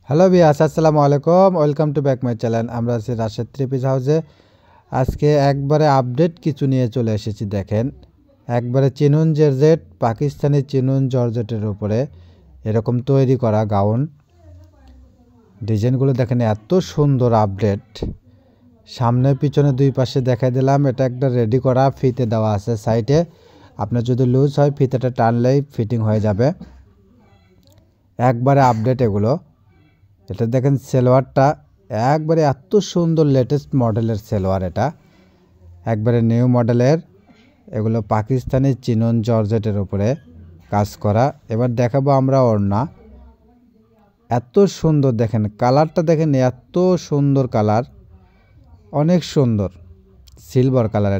Hello viewers, আসসালামু আলাইকুম। Welcome to back my channel. আমরা আছি রাশেদ থ্রি পিস হাউসে। আজকে একবারে আপডেট কিছু নিয়ে চলে এসেছি। দেখেন, একবারে চিনুন জর্জেট, পাকিস্তানি চিনুন জর্জেটের উপরে এরকম তৈরি করা গাউন। ডিজাইনগুলো দেখেন এত সুন্দর আপডেট। সামনে পিছনে দুই পাশে দেখাই দিলাম। এটা একটা রেডি করা ফিতে দেওয়া আছে সাইডে। আপনার যদি লুজ হয় ফিতেটা টানলেই ফিটিং হয়ে যাবে। একবারে আপডেট এগুলো। এটা দেখেন সালোয়ারটা একবারে এত সুন্দর লেটেস্ট মডেলের সালোয়ার। এটা একবারে নিউ মডেলের। এগুলো পাকিস্তানি চিনন জর্জেটের উপরে কাজ করা। এবার দেখাবো আমরা ওড়না। এত সুন্দর দেখেন, কালারটা দেখেন এত সুন্দর কালার, অনেক সুন্দর সিলভার কালার।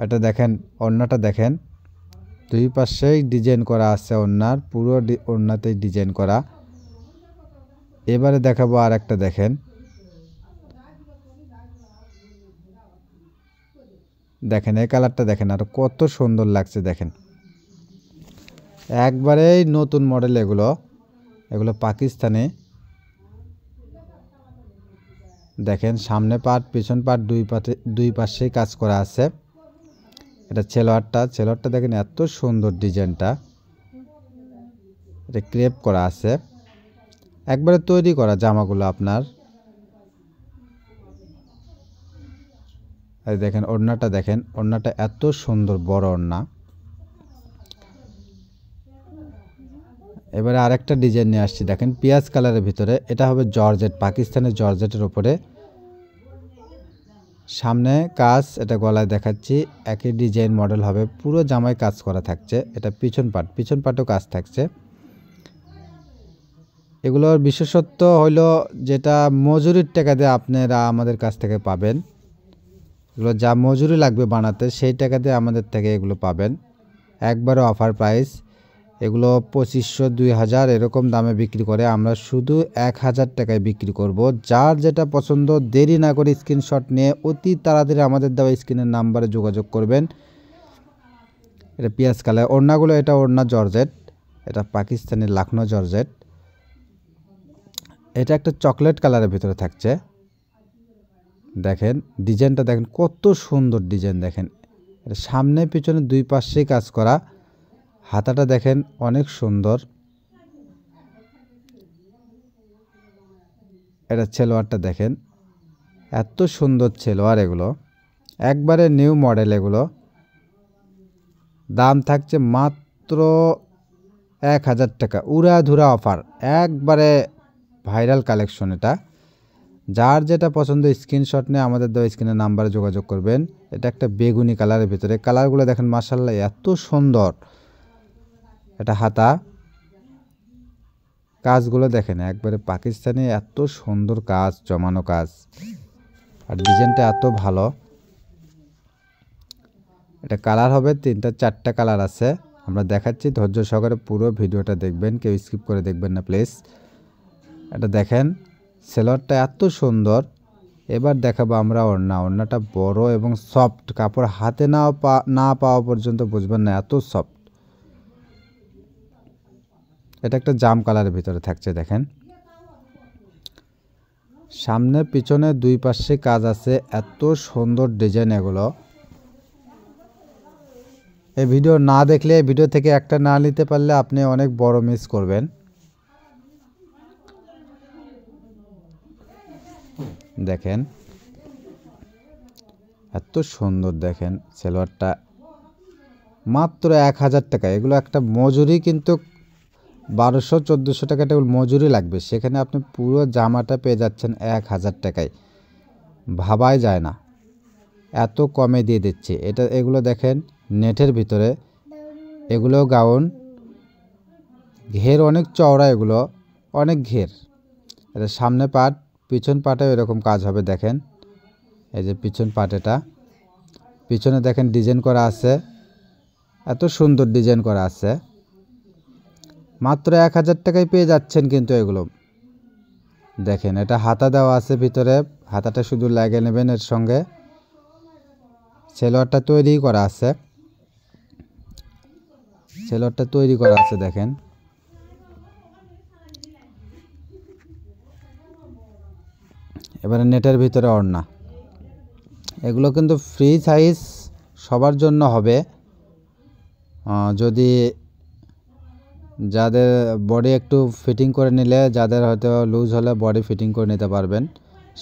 এটা দেখেন ওড়নাটা দেখেন, দুই পাশেই ডিজাইন করা আছে। ওড়নার পুরো ওড়নাতেই ডিজাইন করা। এবারে দেখাবো আর একটা দেখেন, দেখেন এই কালারটা দেখেন আর কত সুন্দর লাগছে। দেখেন একবারেই নতুন মডেল এগুলো পাকিস্তানি। দেখেন সামনে পাট পিছন পাট দুই পাশেই কাজ করা আছে। এটা সালোয়ারটা দেখেন এত সুন্দর ডিজাইনটা। এটা ক্রেপ করা আছে, একবারে তৈরি করা জামাগুলো আপনার। এই দেখেন ওড়নাটা দেখেন, ওড়নাটা এত সুন্দর বড় ওড়না। এবারে আরেকটা ডিজাইন নিয়ে আসছি। দেখেন পিঁয়াজ কালারের ভিতরে, এটা হবে জর্জেট, পাকিস্তানের জর্জেটের উপরে সামনে কাজ। এটা গলায় দেখাচ্ছি, একই ডিজাইন মডেল হবে, পুরো জামায় কাজ করা থাকছে। এটা পিছন পাটও কাজ থাকছে। এগুলোর বিশেষত্ব হলো যেটা মজুরির টাকা দিয়ে আপনারা আমাদের কাছ থেকে পাবেন। এগুলো যা মজুরি লাগবে বানাতে সেই টাকা দিয়ে আমাদের থেকে এগুলো পাবেন। একবারে অফার প্রাইস। এগুলো 2500 2000 এরকম দামে বিক্রি করে, আমরা শুধু 1000 টাকায় বিক্রি করব। যার যেটা পছন্দ দেরি না করে স্ক্রিনশট নিয়ে অতি তাড়াতাড়ি আমাদের দেওয়া স্ক্রিনের নাম্বারে যোগাযোগ করবেন। এটা পিঁয়াজ কালার ওড়নাগুলো। এটা ওড়না জর্জেট, এটা পাকিস্তানি লাখনৌ জর্জেট। এটা একটা চকলেট কালারের ভিতরে থাকছে। দেখেন ডিজাইনটা দেখেন কত সুন্দর ডিজাইন। দেখেন এটা সামনে পিছনে দুই পাশেই কাজ করা। হাতাটা দেখেন অনেক সুন্দর। এটা সালোয়ারটা দেখেন এত সুন্দর সালোয়ার। এগুলো একবারে নিউ মডেল। এগুলো দাম থাকছে মাত্র 1000 টাকা। উড়াধুরা অফার, একবারে ভাইরাল কালেকশন। এটা যার যেটা পছন্দ স্ক্রিনশট নিয়ে আমাদের দেওয়া স্ক্রিনের নাম্বারে যোগাযোগ করবেন। এটা একটা বেগুনি কালারের ভিতরে। কালারগুলো দেখেন মাশাআল্লাহ এত সুন্দর। এটা হাতা, কাজগুলো দেখেন একবারে পাকিস্তানি, এত সুন্দর কাজ, জমানো কাজ, আর ডিজাইনটা এত ভালো। এটা কালার হবে 3টা 4টা কালার আছে। আমরা দেখাচ্ছি, ধৈর্য সহকারে পুরো ভিডিওটা দেখবেন, কেউ স্কিপ করে দেখবেন না প্লিজ। এটা দেখেন সালোয়ারটা এত সুন্দর। এবার দেখাবো আমরা ওড়নাটা বড় এবং সফট। কাপড় হাতে না পাওয়া পর্যন্ত বুঝবেন না, এত সফট। এটা একটা জাম কালারের ভিতরে থাকছে। দেখেন সামনে পিছনে দুই পাশে কাজ আছে, এত সুন্দর ডিজাইন। এগুলো এই ভিডিও না দেখলে, এই ভিডিও থেকে একটা না নিতে পারলে আপনি অনেক বড় মিস করবেন। দেখেন এত সুন্দর। দেখেন সালোয়ারটা মাত্র 1000 টাকা। এগুলো একটা মজুরি কিন্তু 1200-1400 টাকা মজুরি লাগবে, সেখানে আপনি পুরো জামাটা পেয়ে যাচ্ছেন 1000 টাকায়। ভাবাই যায় না, এত কমে দিয়ে দিচ্ছি। এগুলো দেখেন নেটের ভিতরে। এগুলো গাউন, ঘের অনেক চওড়া, এগুলো অনেক ঘের। এটা সামনে পাট পিছন পাটে এরকম কাজ হবে। দেখেন এই যে পিছন পাট, এটা পিছনে দেখেন ডিজাইন করা আছে, এত সুন্দর ডিজাইন করা আছে। মাত্র 1000 টাকায় পেয়ে যাচ্ছেন কিন্তু এগুলো। দেখেন এটা হাতা দেওয়া আছে ভিতরে, হাতাটা শুধু লাগিয়ে নেবেন। এর সঙ্গে সালোয়ারটা তৈরি করা আছে। দেখেন এবারে নেটের ভিতরে ওড়না, এগুলো কিন্তু ফ্রি সাইজ সবার জন্য হবে। যদি যাদের বডি একটু ফিটিং করে নিলে, যাদের হয়তো লুজ হলে বডি ফিটিং করে নিতে পারবেন।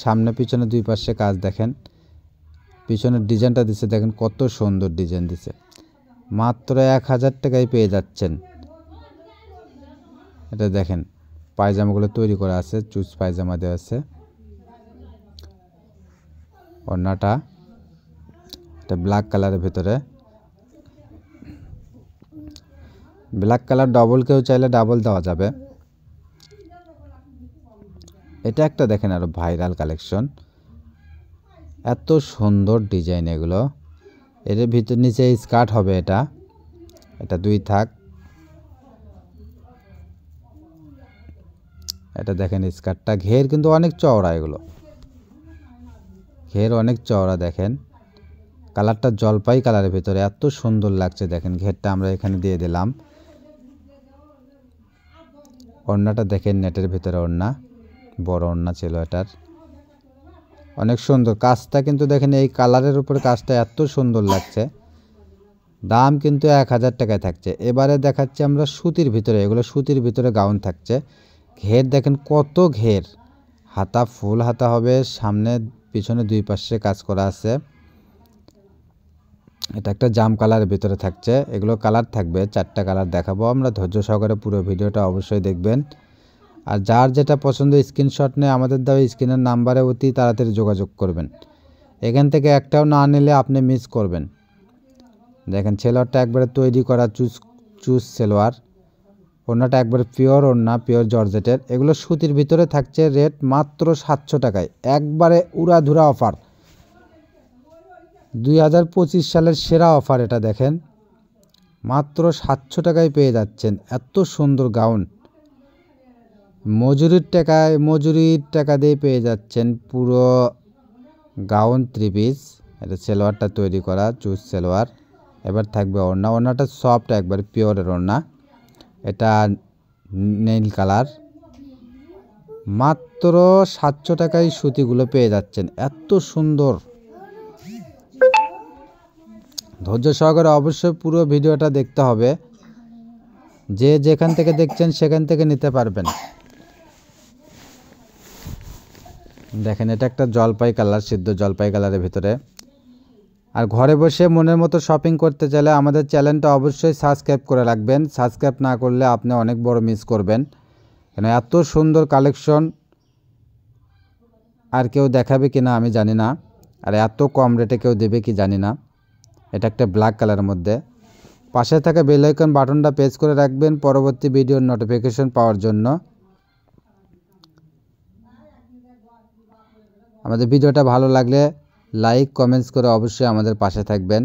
সামনে পিছনে দুই পাশে কাজ দেখেন, পিছনের ডিজাইনটা দিছে দেখেন কত সুন্দর ডিজাইন দিছে। মাত্র 1000 টাকায় পেয়ে যাচ্ছেন। এটা দেখেন পায়জামাগুলো তৈরি করা আছে, চুজ পায়জামা দেওয়া আছে। ওড়নাটা এটা ব্ল্যাক কালারের ভিতরে, ব্ল্যাক কালার ডবল কেউ চাইলে ডাবল দেওয়া যাবে। এটা একটা দেখেন আরো ভাইরাল কালেকশন, এত সুন্দর ডিজাইন এগুলো। এর ভিতর নিচে স্কার্ট হবে, এটা দুই থাক। এটা দেখেন স্কার্টটা ঘের কিন্তু অনেক চওড়া, এগুলো ঘের অনেক চওড়া। দেখেন কালারটা জলপাই কালারের ভিতরে এত সুন্দর লাগছে। দেখেন ঘেরটা আমরা এখানে দিয়ে দিলাম। ওড়নাটা দেখেন নেটের ভিতরে ওড়না, বড় ওড়না ছিল এটার, অনেক সুন্দর কাজটা কিন্তু দেখেন এই কালারের উপরে কাজটা এত সুন্দর লাগছে। দাম কিন্তু 1000 টাকায় থাকছে। এবারে দেখাচ্ছি আমরা সুতির ভিতরে, এগুলো সুতির ভিতরে গাউন থাকছে। ঘের দেখেন কত ঘের, হাতা ফুল হাতা হবে, সামনে পিছনে দুই পাশে কাজ করা আছে। এটা একটা জাম কালারের ভিতরে থাকছে। এগুলো কালার থাকবে 4টা কালার দেখাবো আমরা, ধৈর্য সহকারে পুরো ভিডিওটা অবশ্যই দেখবেন। আর যার যেটা পছন্দ স্ক্রিনশট নিয়ে আমাদের দেওয়া স্ক্রিনের নাম্বারে অতি তাড়াতাড়ি যোগাযোগ করবেন। এখান থেকে একটাও না নিলে আপনি মিস করবেন। দেখেন সেলোয়ারটা একবারে তৈরি করা চুজ সেলোয়ার, ওড়নাটা একবারে পিওর ওড়না, পিওর জর্জেটের। এগুলো সুতির ভিতরে থাকছে, রেট মাত্র 700 টাকায়, একবারে উড়াধুরা অফার, 2025 সালের সেরা অফার। এটা দেখেন মাত্র 700 টাকায় পেয়ে যাচ্ছেন এত সুন্দর গাউন। মজুরির টাকা দিয়ে পেয়ে যাচ্ছেন পুরো গাউন 3 পিস। এটা সেলোয়ারটা তৈরি করা চুজ সেলোয়ার। এবার থাকবে ওড়না, ওড়নাটা সফট একবার পিওরের ওড়না, এটা নীল কালার। মাত্র 700 টাকায় সুতিগুলো পেয়ে যাচ্ছেন এত সুন্দর। ধৈর্য সহকারে অবশ্যই পুরো ভিডিওটা দেখতে হবে, যে যেখান থেকে দেখছেন সেখান থেকে নিতে পারবেন। দেখেন এটা একটা জলপাই কালার, সিদ্ধ জলপাই কালারের ভিতরে। আর ঘরে বসে মনের মতো শপিং করতে চাইলে আমাদের চ্যানেলটা অবশ্যই সাবস্ক্রাইব করে রাখবেন। সাবস্ক্রাইব না করলে আপনি অনেক বড় মিস করবেন, কেন এত সুন্দর কালেকশন আর কেউ দেখাবে কি না আমি জানি না, আর এত কম রেটে কেউ দেবে কি জানি না। এটা একটা ব্ল্যাক কালারের মধ্যে। পাশে থাকা বেল আইকন বাটনটা প্রেস করে রাখবেন পরবর্তী ভিডিওর নোটিফিকেশন পাওয়ার জন্য। আমাদের ভিডিওটা ভালো লাগলে লাইক কমেন্টস করে অবশ্যই আমাদের পাশে থাকবেন।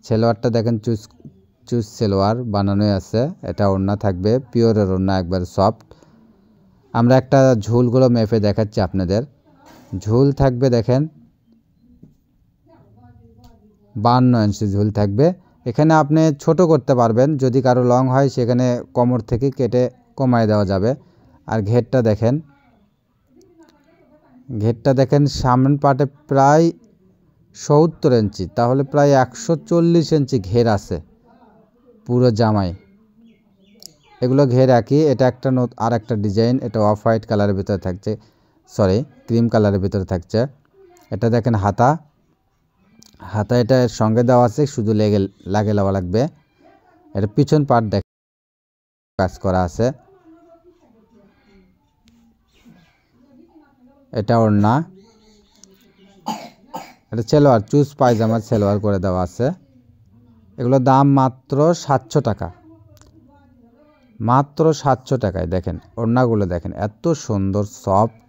সেলোয়ারটা দেখেন চুজ সেলোয়ার বানানোই আছে। এটা ওড়না থাকবে পিওরের ওড়না, একবার সফট। আমরা একটা ঝুলগুলো মেপে দেখাচ্ছি আপনাদের। ঝুল থাকবে দেখেন 52 ইঞ্চি ঝুল থাকবে। এখানে আপনি ছোট করতে পারবেন, যদি কারো লং হয় সেখানে কোমর থেকে কেটে কমায় দেওয়া যাবে। আর ঘেরটা দেখেন সামনের পাটে প্রায় 70 ইঞ্চি, তাহলে প্রায় 140 ইঞ্চি ঘের আছে পুরো জামায়। এগুলো ঘের একই। এটা একটা আর একটা ডিজাইন, এটা অফ হোয়াইট কালারের ভিতরে থাকছে, ক্রিম কালারের ভিতরে থাকছে। এটা দেখেন হাতা এটা এর সঙ্গে দেওয়া আছে, শুধু লাগে লওয়া লাগবে। এটা পিছন পার্ট দেখেন কাজ করা আছে। এটা ওড়না, এটা সেলোয়ার চুজ পায়জামা সেলোয়ার করে দেওয়া আছে। এগুলো দাম মাত্র 700 টাকা, মাত্র 700 টাকায়। দেখেন ওড়নাগুলো দেখেন এত সুন্দর সফট।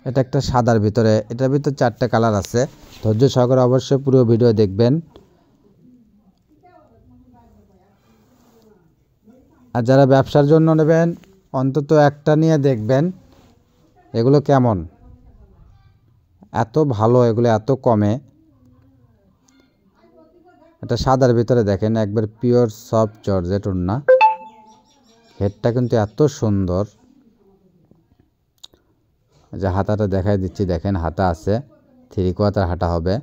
এটা একটা সাদার ভিতরে, এটার ভিতরে 4টা কালার আছে। ধৈর্য সহকারে অবশ্যই পুরো ভিডিও দেখবেন। আর যারা ব্যবসার জন্য নেবেন অন্তত একটা নিয়ে দেখবেন এগুলো কেমন, এত ভালো, এগুলো এত কমে। এটা সাদার ভিতরে দেখেন একবার পিওর সফট জর্জেট ওড়না। হেডটা কিন্তু এত সুন্দর, যে হাতাটা দেখাই দিচ্ছি, দেখেন হাতা আছে, 3/4 হাতা হবে।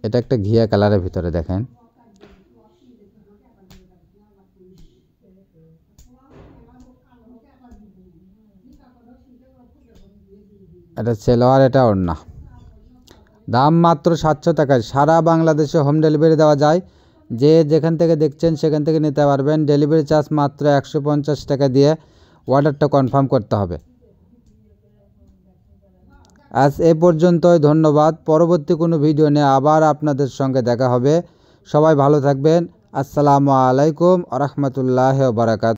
এটা একটা ঘিয়া কালারের ভিতরে দেখেন। এটা সেলোয়ার, এটা ওড়না। দাম মাত্র 700 টাকায়। সারা বাংলাদেশে হোম ডেলিভারি দেওয়া যায়। যে যেখান থেকে দেখছেন সেখান থেকে নিতে পারবেন। ডেলিভারি চার্জ মাত্র 150 টাকা দিয়ে অর্ডারটা কনফার্ম করতে হবে। আজ এ পর্যন্তই, ধন্যবাদ। পরবর্তী কোনো ভিডিও নিয়ে আবার আপনাদের সঙ্গে দেখা হবে। সবাই ভালো থাকবেন। আসসালামু আলাইকুম ওয়া রাহমাতুল্লাহি ওয়া বারাকাতুহু।